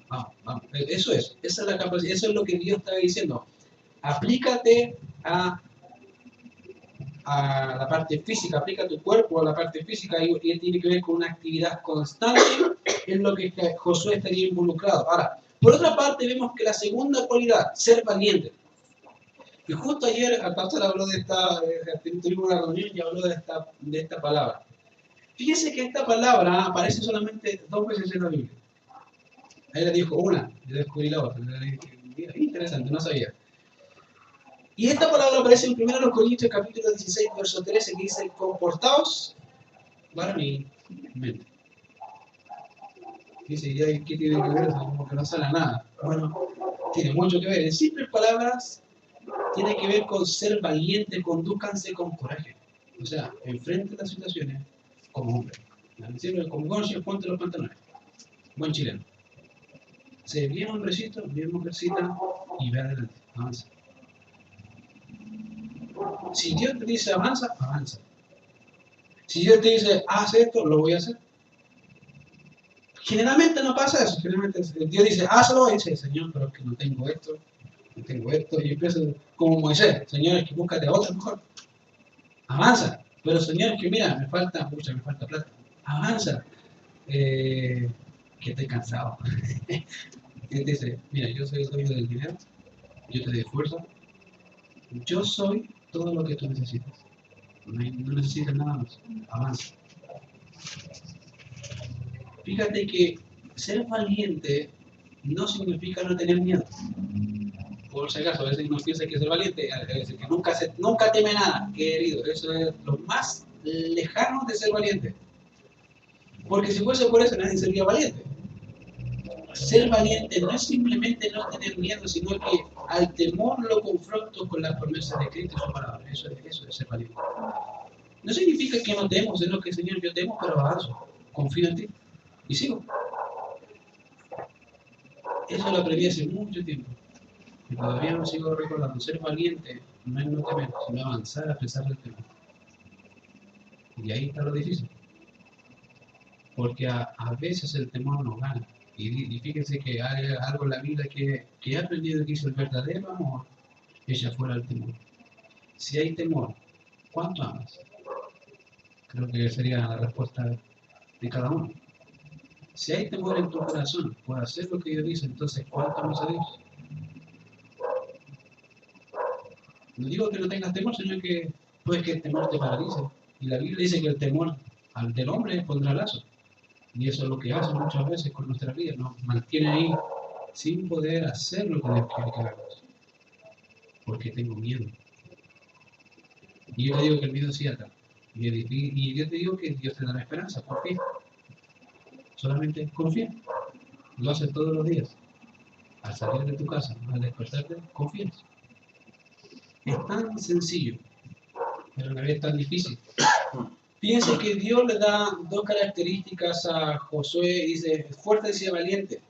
Esa es la capacidad, eso es lo que Dios está diciendo. Aplícate a la parte física, aplica tu cuerpo a la parte física y tiene que ver con una actividad constante en lo que Josué estaría involucrado. Ahora, por otra parte, vemos que la segunda cualidad, ser valiente. Y justo ayer el pastor habló tuvimos una reunión y habló de esta palabra. Fíjense que esta palabra aparece solamente 2 veces en la Biblia. Ahí le dijo una, yo descubrí la otra. Mira, interesante, no sabía. Y esta palabra aparece en 1 Corintios capítulo 16, verso 13, que dice, comportaos varonilmente. Dice, ¿y ahí qué tiene que ver? Como que no sale nada. Bueno, tiene mucho que ver. En simples palabras, tiene que ver con ser valiente, condúzcanse con coraje. O sea, enfrente las situaciones como hombre. Siempre como Goncho, ponte los pantalones. Buen chileno. Sé bien hombrecito, bien mujercita y ve adelante, avanza. Si Dios te dice avanza, avanza. Si Dios te dice haz esto, lo voy a hacer. Generalmente no pasa eso. Generalmente Dios dice hazlo y dice, Señor, pero es que no tengo esto, y empieza como Moisés, Señor, es que búscate a otro mejor. Avanza. Pero Señor, es que mira, me falta plata. Avanza. Que estoy cansado. Y Él dice, mira, yo soy el dueño del dinero, yo te doy fuerza, yo soy todo lo que tú necesitas. No necesitas nada más. Avanza. Fíjate que ser valiente no significa no tener miedo. Por si acaso, a veces uno piensa que ser valiente, a veces que nunca teme nada, que herido. Eso es lo más lejano de ser valiente. Porque si fuese por eso, nadie sería valiente. Ser valiente no es simplemente no tener miedo, sino que al temor lo confronto con las promesas de Cristo y su palabra. Eso es ser valiente. No significa que no temo, sino que, Señor, yo temo, pero avanzo. Confío en ti. Y sigo. Eso lo aprendí hace mucho tiempo. Y todavía me sigo recordando. Ser valiente no es no temer, sino avanzar a pesar del temor. Y ahí está lo difícil. Porque a veces el temor nos gana. Y fíjense que hay algo en la vida que he aprendido que es el verdadero amor echa fuera el temor. Si hay temor, ¿cuánto amas? Creo que sería la respuesta de cada uno. Si hay temor en tu corazón por hacer lo que Dios dice, entonces ¿cuánto amas a Dios? No digo que no tengas temor, sino que puede que el temor te paralice. Y la Biblia dice que el temor del hombre pondrá lazo. Y eso es lo que hace muchas veces con nuestra vida, nos mantiene ahí sin poder hacer lo que Dios quiere que hagamos. Porque tengo miedo. Y yo te digo que el miedo sí ata. Y yo te digo que Dios te da la esperanza, confía. Solamente confía. Lo haces todos los días. Al salir de tu casa, al despertarte, confías. Es tan sencillo, pero a la vez tan difícil. Fíjense que Dios le da 2 características a Josué, dice, fuerte y valiente.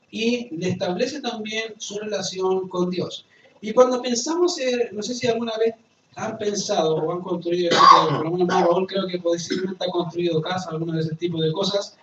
Y le establece también su relación con Dios. Y cuando pensamos, no sé si alguna vez han pensado o han construido, por lo menos Raúl creo que posiblemente ha construido casa, alguna de ese tipo de cosas,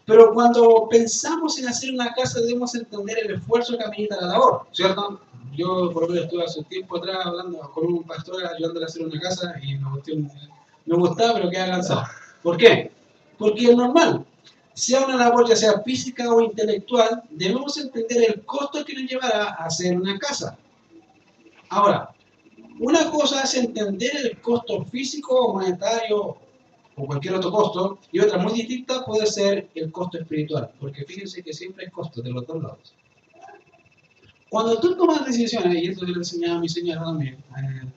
pero cuando pensamos en hacer una casa debemos entender el esfuerzo que amerita la labor, ¿cierto? Yo por lo menos estuve hace tiempo atrás hablando con un pastor ayudándole a hacer una casa y me gustaba pero quedaba cansado. ¿Por qué? Porque es normal. Sea una labor ya sea física o intelectual, debemos entender el costo que nos llevará a hacer una casa. Ahora, una cosa es entender el costo físico o monetario o cualquier otro costo, y otra muy distinta puede ser el costo espiritual, porque fíjense que siempre hay costos de los dos lados. Cuando tú tomas decisiones, y esto yo le enseñaba a mi señora también,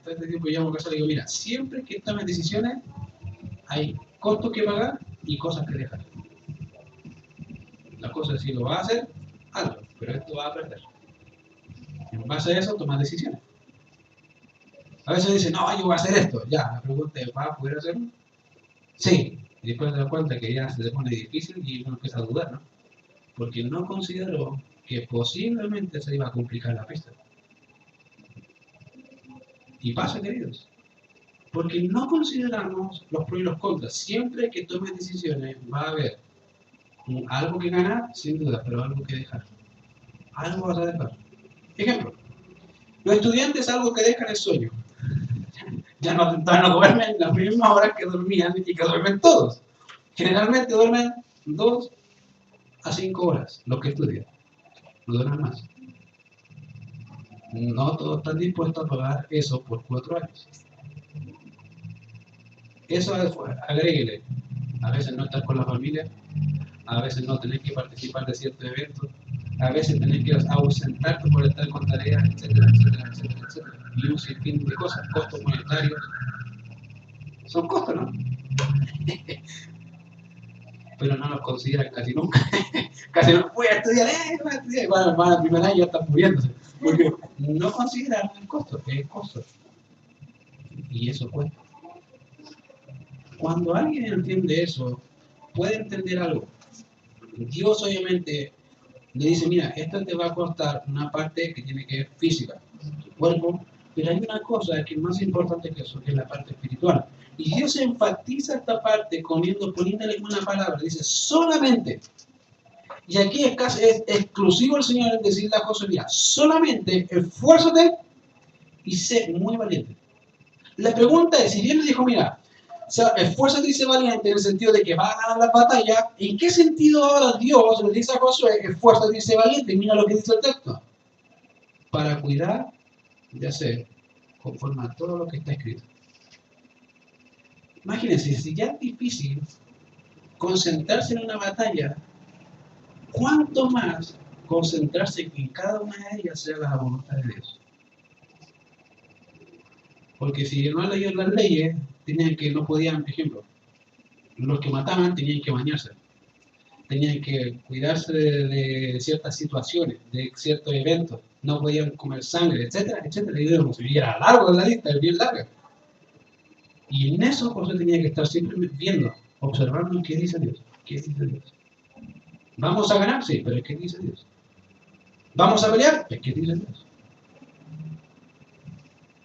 todo este tiempo llevo casa, le digo, mira, siempre que tomes decisiones, hay costos que pagar y cosas que dejar. La cosa es si lo vas a hacer, hazlo, pero esto va a perder. En base a eso, tomas decisiones. A veces dicen, no, yo voy a hacer esto. Ya, la pregunta es, ¿vas a poder hacerlo? Sí. Y después te das cuenta que ya se te pone difícil y uno empieza a dudar, ¿no? Porque no consideró que posiblemente se iba a complicar la pista. Y pasa, queridos. Porque no consideramos los pros y los contras. Siempre que tomes decisiones va a haber algo que ganar, sin duda, pero algo que dejar. Algo vas a dejar. Ejemplo, los estudiantes algo que dejan es sueño. Ya no duermen las mismas horas que dormían y que duermen todos. Generalmente duermen 2 a 5 horas los que estudian. No duermen más. No todos están dispuestos a pagar eso por 4 años. Eso agréguele. A veces no estar con la familia, a veces no tener que participar de ciertos eventos, a veces tener que ausentarte por estar con tareas, etcétera, etcétera, etcétera, etcétera. Y un sinfín de cosas, costos monetarios. Son costos, ¿no? Pero no los consideran casi nunca. Casi no voy a estudiar, voy a estudiar. Van al primer año y ya están muriéndose. Porque no consideran el costo, es costo. Y eso cuesta. Cuando alguien entiende eso, puede entender algo. Dios obviamente le dice, mira, esto te va a costar una parte que tiene que ver física, tu cuerpo, pero hay una cosa que es más importante que eso, que es la parte espiritual. Y Dios enfatiza esta parte poniéndole una palabra, dice, solamente. Y aquí es exclusivo el Señor en decirle a José, mira, solamente esfuérzate y sé muy valiente. La pregunta es, si Dios le dijo, mira, esfuérzate y sé valiente en el sentido de que va a ganar la batalla, ¿en qué sentido ahora Dios le dice a Josué, esfuérzate y sé valiente? Y mira lo que dice el texto. Para cuidar de hacer conforme a todo lo que está escrito. Imagínense, si ya es difícil concentrarse en una batalla, ¿cuánto más concentrarse en que cada una de ellas sea la voluntad de Dios? Porque si no han leído las leyes, no podían, por ejemplo, los que mataban tenían que bañarse, tenían que cuidarse de ciertas situaciones, de ciertos eventos, no podían comer sangre, etcétera, etcétera. Y era largo la lista, es bien larga. Y en eso José tenía que estar siempre viendo, observando qué dice Dios, qué dice Dios. ¿Vamos a ganar? Sí, pero ¿qué dice Dios? ¿Vamos a pelear? ¿Qué dice Dios?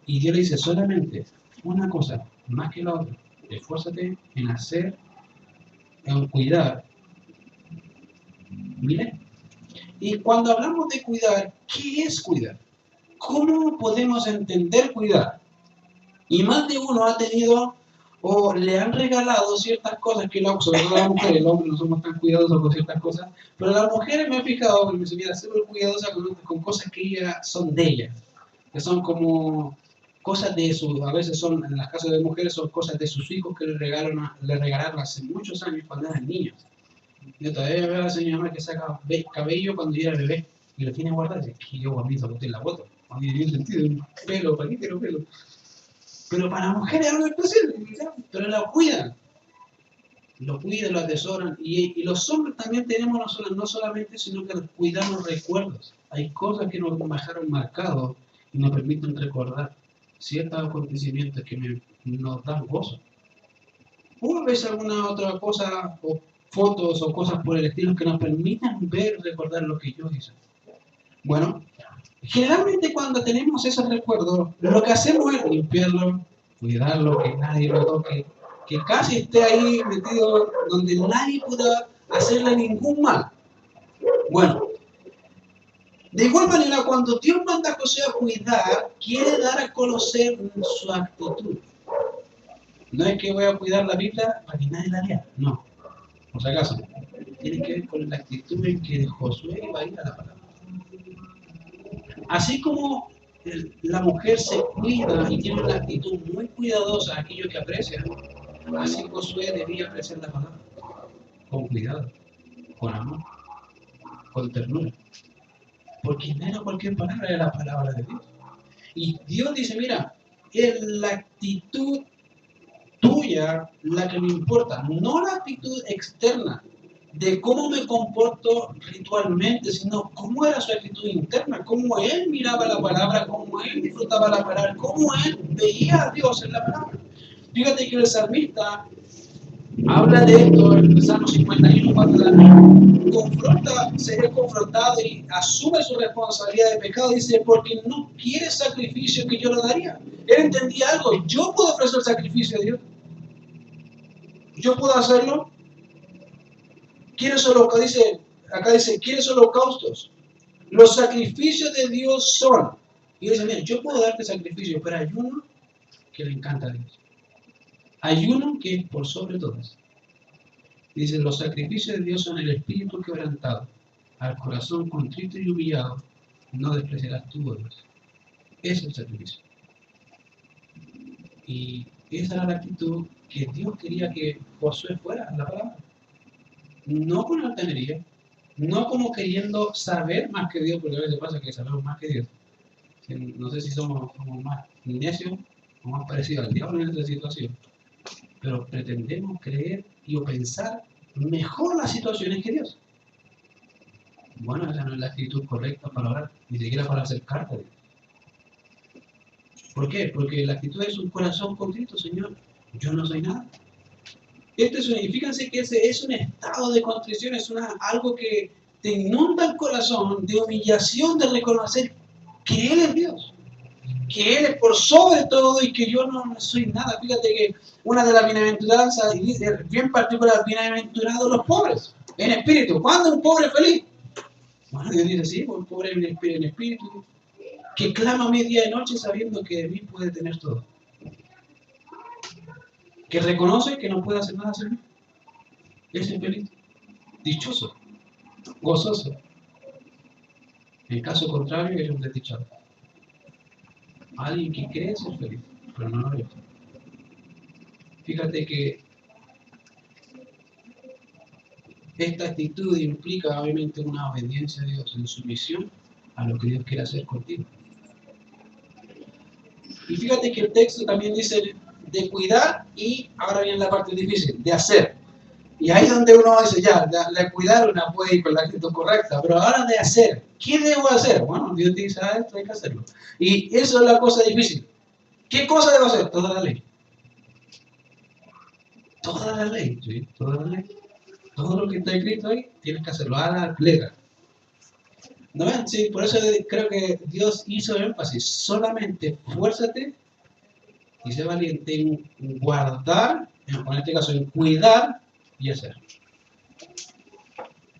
Y Dios le dice solamente una cosa, más que la otra. Esfuérzate en hacer, en cuidar. Mire, y cuando hablamos de cuidar, ¿qué es cuidar? ¿Cómo podemos entender cuidar? Y más de uno ha tenido o le han regalado ciertas cosas que sobre todo las mujeres, el hombre no somos tan cuidadosos con ciertas cosas, pero las mujeres me he fijado que me dicen, mira, súper cuidadosa con cosas que ellas son de ellas, que son como cosas de sus, a veces son, en las casas de mujeres son cosas de sus hijos que le regalaron hace muchos años cuando eran niños. Yo todavía veo a la señora que saca cabello cuando yo era bebé y lo tiene guardado y dice, que yo a mí se boté la foto. A mí tiene sentido, pelo, ¿para qué quiero pelo? Pero para las mujeres es algo especial, pero lo cuidan, lo atesoran. Y los hombres también tenemos no solamente, sino que cuidamos recuerdos. Hay cosas que nos dejaron marcados y nos permiten recordar ciertos acontecimientos que nos dan gozo. O a veces alguna otra cosa, o fotos o cosas por el estilo que nos permitan ver, recordar lo que yo hice. Bueno, generalmente cuando tenemos esos recuerdos, lo que hacemos es limpiarlo, cuidarlo, que nadie lo toque, que casi esté ahí metido donde nadie pueda hacerle ningún mal. Bueno, de igual manera, cuando Dios manda a José a cuidar, quiere dar a conocer su actitud. No es que voy a cuidar la Biblia para que nadie la lea, no, por si acaso. Tiene que ver con la actitud en que Josué iba a ir a la palabra. Así como la mujer se cuida y tiene una actitud muy cuidadosa a aquello que aprecia, así Josué debía apreciar la palabra, con cuidado, con amor, con ternura. Porque no era cualquier palabra, era la palabra de Dios. Y Dios dice, mira, es la actitud tuya la que me importa, no la actitud externa de cómo me comporto ritualmente, sino cómo era su actitud interna, cómo él miraba la palabra, cómo él disfrutaba la palabra, cómo él veía a Dios en la palabra. Fíjate que el salmista habla de esto en el Salmo 51, cuando se ve confrontado y asume su responsabilidad de pecado, dice, porque no quiere sacrificio que yo le daría. Él entendía algo, yo puedo ofrecer sacrificio a Dios, yo puedo hacerlo. Acá dice, ¿quieres holocaustos? Los sacrificios de Dios son. Y dice, mira, yo puedo darte sacrificio, pero hay uno que le encanta a Dios. Hay uno que es por sobre todas. Y dice, los sacrificios de Dios son el espíritu quebrantado, al corazón contrito y humillado, no despreciarás tú, Dios. Ese es el sacrificio. Y Esa era la actitud que Dios quería que Josué fuera en la palabra. No con altanería, no como queriendo saber más que Dios, porque a veces pasa que sabemos más que Dios. No sé si somos más necios o más parecidos al diablo en esta situación, pero pretendemos creer y o pensar mejor las situaciones que Dios. Bueno, esa no es la actitud correcta para orar, ni siquiera para acercarte a Dios. ¿Por qué? Porque la actitud es un corazón contrito, Señor. Yo no soy nada. Fíjense que ese es un estado de contrición, es algo que te inunda el corazón de humillación, de reconocer que Él es Dios, que Él es por sobre todo y que yo no soy nada. Fíjate que una de las bienaventuranzas, y dice bien particular, bienaventurados los pobres, en espíritu. ¿Cuándo un pobre feliz? Bueno, Dios dice, sí, un pobre en espíritu, que clama a mí día y noche sabiendo que de mí puede tener todo. Que reconoce que no puede hacer nada sin mí. Ese es feliz, dichoso, gozoso. En caso contrario, es un desdichado. Alguien que cree ser feliz, pero no lo es. Fíjate que esta actitud implica obviamente una obediencia a Dios en sumisión a lo que Dios quiere hacer contigo. Y fíjate que el texto también dice de cuidar y ahora viene la parte difícil, de hacer. Y ahí es donde uno dice, ya, de cuidar una puede ir con la actitud correcta, pero ahora de hacer, ¿qué debo hacer? Bueno, Dios dice, esto hay que hacerlo. Y eso es la cosa difícil. ¿Qué cosa debo hacer? Toda la ley. Toda la ley, ¿sí? Toda la ley. Todo lo que está escrito ahí, tienes que hacerlo a la letra. ¿No ven? Sí, por eso creo que Dios hizo énfasis. Solamente fuérzate y sé valiente en guardar, en este caso en cuidar y hacer.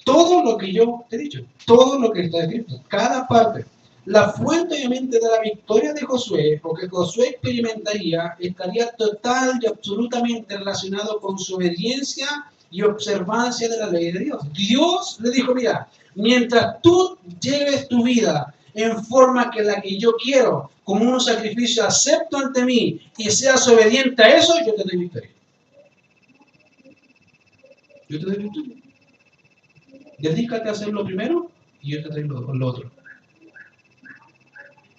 Todo lo que yo te he dicho, todo lo que está escrito, cada parte. La fuente obviamente de la victoria de Josué, o que Josué experimentaría, estaría total y absolutamente relacionado con su obediencia y observancia de la ley de Dios. Dios le dijo, mira, mientras tú lleves tu vida en forma que la que yo quiero, como un sacrificio acepto ante mí, y seas obediente a eso, yo te doy victoria. Yo te doy victoria. Dedícate a hacer lo primero y yo te doy lo otro.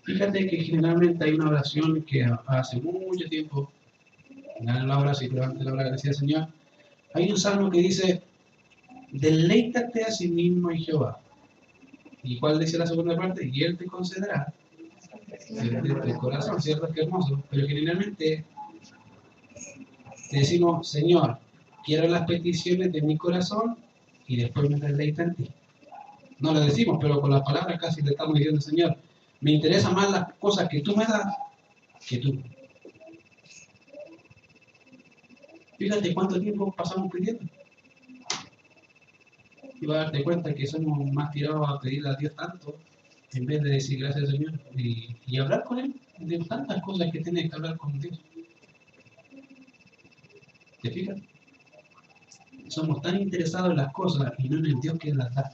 Fíjate que generalmente hay una oración que hace mucho tiempo, gana la hora, si te levantas la hora, decía el Señor, hay un salmo que dice, deleítate a sí mismo en Jehová. ¿Y cuál dice la segunda parte? Y Él te concederá el corazón, ¿cierto? Qué hermoso. Pero generalmente decimos, Señor, quiero las peticiones de mi corazón y después me deleita en ti. No lo decimos, pero con las palabras casi le estamos diciendo, Señor, me interesan más las cosas que tú me das que tú. Fíjate cuánto tiempo pasamos pidiendo. Y vas a darte cuenta que somos más tirados a pedir a Dios tanto en vez de decir gracias Señor y hablar con Él de tantas cosas que tienes que hablar con Dios. ¿Te fijas? Somos tan interesados en las cosas y no en el Dios que las da.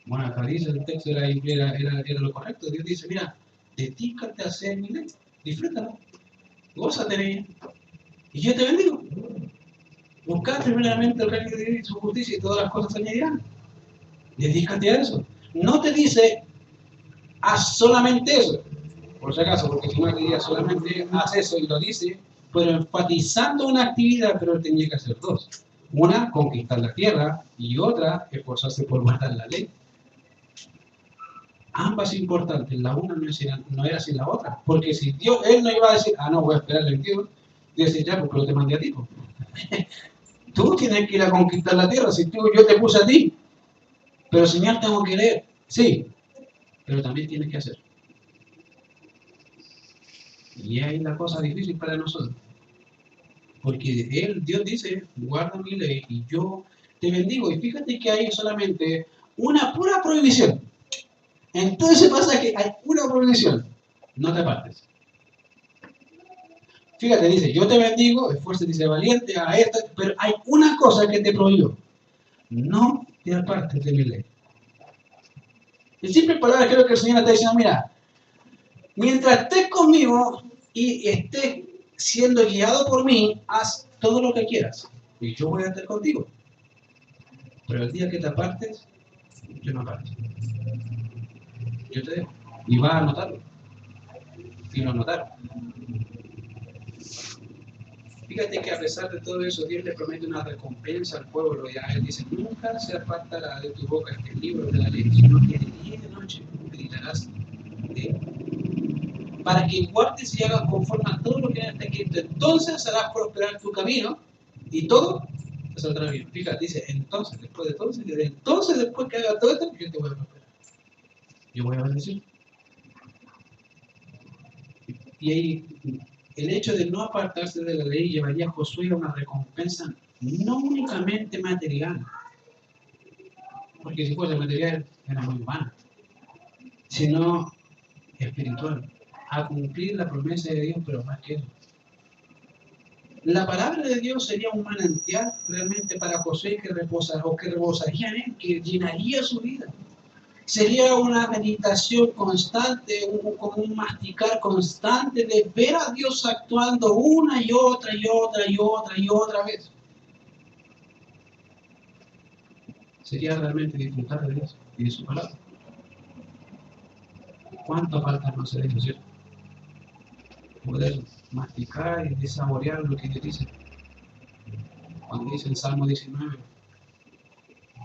Bueno, acá dice el texto era lo correcto. Dios dice, mira, dedícate a hacer mi ley, disfrútalo, gózate en ella y yo te bendigo. Buscad primeramente el reino de Dios y su justicia y todas las cosas se añadirán. Dedícate a eso. No te dice, haz solamente eso, por si acaso, porque si no diría solamente haz eso y lo dice, pero enfatizando una actividad, pero él tenía que hacer dos. Una, conquistar la tierra, y otra, esforzarse por guardar la ley. Ambas importantes, la una no era sin la otra, porque si Dios, él no iba a decir, no, voy a esperar en Dios, y decir, ya, porque lo te mandé a ti. Tú tienes que ir a conquistar la tierra, si yo te puse a ti, pero Señor, tengo que leer, sí, pero también tienes que hacer. Y ahí la cosa difícil para nosotros. Porque Dios dice, guarda mi ley y yo te bendigo. Y fíjate que hay solamente una pura prohibición. Entonces pasa que hay una prohibición. No te apartes. Fíjate, dice, yo te bendigo, esfuérzate y sé valiente a esta, pero hay una cosa que te prohibió. No te apartes de mi ley. En simples palabras, creo que el Señor está diciendo, mira, mientras estés conmigo y estés siendo guiado por mí, haz todo lo que quieras. Y yo voy a estar contigo. Pero el día que te apartes, yo me aparto. Yo te dejo. Y vas a notarlo. Y lo notaron. Fíjate que a pesar de todo eso, Dios le promete una recompensa al pueblo. Ya Él dice, nunca se apartará de tu boca este libro de la ley, sino que de día y de noche meditarás de él, para que guardes y hagas conforme a todo lo que está escrito. Entonces harás prosperar tu camino y todo te saldrá bien. Fíjate, dice, entonces, después de todo, entonces después que haga todo esto, yo te voy a prosperar. Yo voy a bendecir. Y ahí, el hecho de no apartarse de la ley llevaría a Josué a una recompensa no únicamente material, porque si fuese material era muy vana, sino espiritual, a cumplir la promesa de Dios, pero más que eso. La palabra de Dios sería un manantial realmente para Josué que rebosaría en él, que llenaría su vida. Sería una meditación constante, como un masticar constante de ver a Dios actuando una y otra y otra y otra y otra vez. Sería realmente disfrutar de Dios y de su palabra. ¿Cuánto falta no hacer eso, cierto? Poder masticar y saborear lo que Dios dice. Cuando dice el Salmo 19,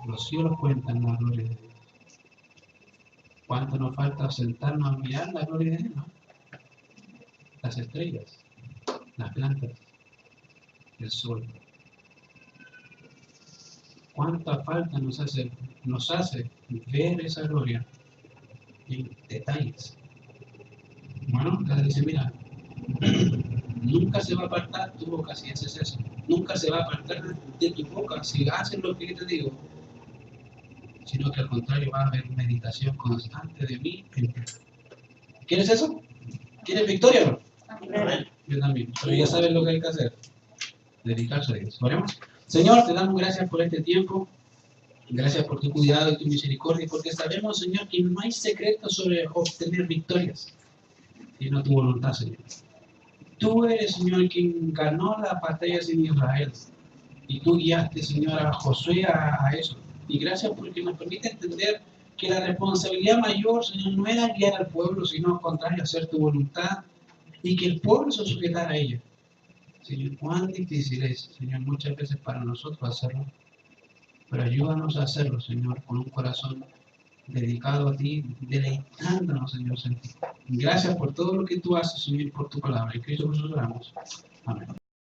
los cielos cuentan la gloria de Dios. ¿Cuánto nos falta sentarnos a mirar la gloria de Dios? ¿No? Las estrellas, las plantas, el sol. ¿Cuánta falta nos hace ver esa gloria en detalles? Bueno, acá dice, mira, nunca se va a apartar tu boca si haces eso. Nunca se va a apartar de tu boca si haces lo que yo te digo. Sino que al contrario va a haber meditación constante de mí en ti. ¿Quieres eso? ¿Quieres victoria o no? Amén. Yo también. Pero ya sabes lo que hay que hacer. Dedicarse a Dios. ¿Oremos? Señor, te damos gracias por este tiempo. Gracias por tu cuidado y tu misericordia. Porque sabemos, Señor, que no hay secreto sobre obtener victorias, sino tu voluntad, Señor. Tú eres, Señor, quien ganó las batallas en Israel. Y tú guiaste, Señor, a Josué a eso. Y gracias porque nos permite entender que la responsabilidad mayor, Señor, no era guiar al pueblo, sino al contrario, hacer tu voluntad y que el pueblo se sujetara a ella. Señor, cuán difícil es, Señor, muchas veces para nosotros hacerlo, pero ayúdanos a hacerlo, Señor, con un corazón dedicado a ti, deleitándonos, Señor, en ti. Gracias por todo lo que tú haces, Señor, por tu palabra. En Cristo Jesús oramos. Amén.